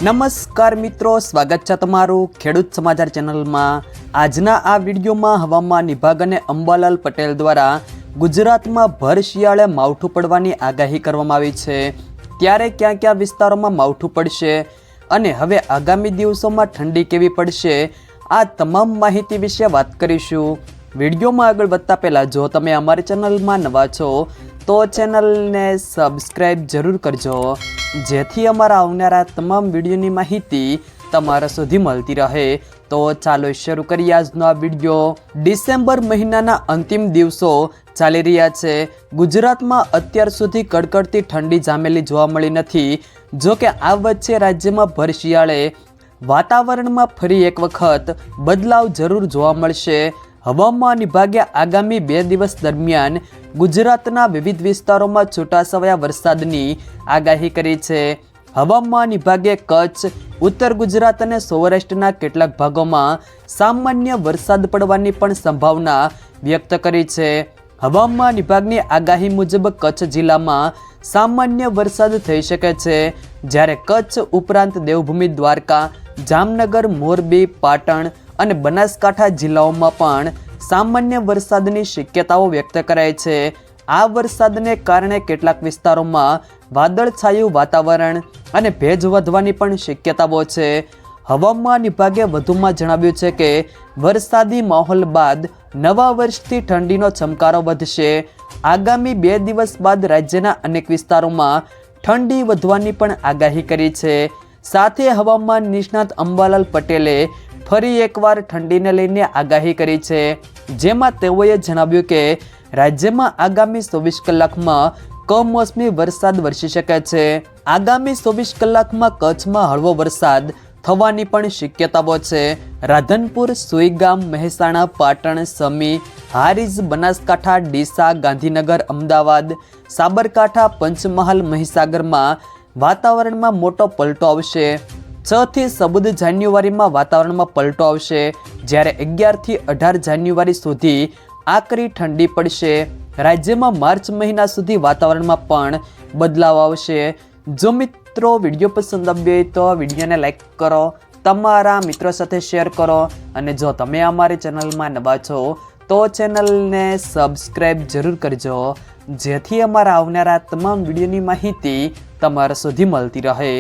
નમસ્કાર મિત્રો, સ્વાગત છે તમારું ખેડૂત સમાચાર ચેનલમાં। આજના આ વિડીયોમાં હવામાન વિભાગ અને અંબાલાલ પટેલ દ્વારા ગુજરાતમાં ભર શિયાળે માવઠું પડવાની આગાહી કરવામાં આવી છે। ત્યારે ક્યાં ક્યાં વિસ્તારોમાં માવઠું પડશે અને હવે આગામી દિવસોમાં ઠંડી કેવી પડશે, આ તમામ માહિતી વિશે વાત કરીશું। વિડીયોમાં આગળ વધતા પહેલાં જો તમે અમારી ચેનલમાં નવા છો તો ચેનલને સબસ્ક્રાઈબ જરૂર કરજો, જેથી અમારા આવનારા તમામ વિડીયોની માહિતી તમારા સુધી મળતી રહે। તો ચાલો શરૂ કરીએ આજનો આ વિડીયો। ડિસેમ્બર મહિનાના અંતિમ દિવસો ચાલી રહ્યા છે। ગુજરાતમાં અત્યાર સુધી કડકડતી ઠંડી જામેલી જોવા મળી નથી। જો કે આ વચ્ચે રાજ્યમાં ભર શિયાળે વાતાવરણમાં ફરી એક વખત બદલાવ જરૂર જોવા મળશે। હવામાન વિભાગે આગામી 2 દિવસ દરમિયાન ગુજરાતના વિવિધ વિસ્તારોમાં છૂટાછવાયા વરસાદની આગાહી કરી છે। હવામાન વિભાગે કચ્છ, ઉત્તર ગુજરાત અને સૌરાષ્ટ્રના કેટલાક ભાગોમાં સામાન્ય વરસાદ પડવાની પણ સંભાવના વ્યક્ત કરી છે। હવામાન વિભાગની આગાહી મુજબ કચ્છ જિલ્લામાં સામાન્ય વરસાદ થઈ શકે છે, જ્યારે કચ્છ ઉપરાંત દેવભૂમિ દ્વારકા, જામનગર, મોરબી, પાટણ અને બનાસકાંઠા જિલ્લાઓમાં પણ સામાન્ય વરસાદની શક્યતાઓ વ્યક્ત કરાઈ છે। આ વરસાદને કારણે કેટલાક વિસ્તારોમાં વાદળછાયું વાતાવરણ અને ભેજ વધવાની પણ શક્યતાઓ છે। હવામાન વિભાગે વધુમાં જણાવ્યું છે કે વરસાદી માહોલ બાદ નવા વર્ષથી ઠંડીનો ચમકારો વધશે। આગામી 2 દિવસ બાદ રાજ્યના અનેક વિસ્તારોમાં ઠંડી વધવાની પણ આગાહી કરી છે। સાથે હવામાન નિષ્ણાત અંબાલાલ પટેલે ફરી એકવાર ઠંડીને લઈને આગાહી કરી છે, જેમાં તેઓએ જણાવ્યું કે રાજ્યમાં આગામી 24 કલાકમાં કમોસમી વરસાદ વરસી શકે છે। આગામી 24 કલાકમાં કચ્છમાં હળવો વરસાદ થવાની પણ શક્યતાઓ છે। રાધનપુર, સુઈગામ, મહેસાણા, પાટણ, સમી, હારીજ, બનાસકાંઠા, ડીસા, ગાંધીનગર, અમદાવાદ, સાબરકાંઠા, પંચમહાલ, મહીસાગરમાં વાતાવરણમાં મોટો પલટો આવશે। 6 થી 14 જાન્યુઆરીમાં વાતાવરણમાં પલટો આવશે, જ્યારે 11 થી 18 જાન્યુઆરી સુધી આકરી ઠંડી પડશે। રાજ્યમાં માર્ચ મહિના સુધી વાતાવરણમાં પણ બદલાવ આવશે। જો મિત્રો વિડીયો પસંદ આવ્યો હોય તો વિડીયોને લાઈક કરો, તમારા મિત્રો સાથે શેર કરો, અને જો તમે અમારી ચેનલમાં નવા છો તો ચેનલને સબસ્ક્રાઈબ જરૂર કરજો, જેથી અમારા આવનારા તમામ વિડીયોની માહિતી તમારા સુધી મળતી રહે।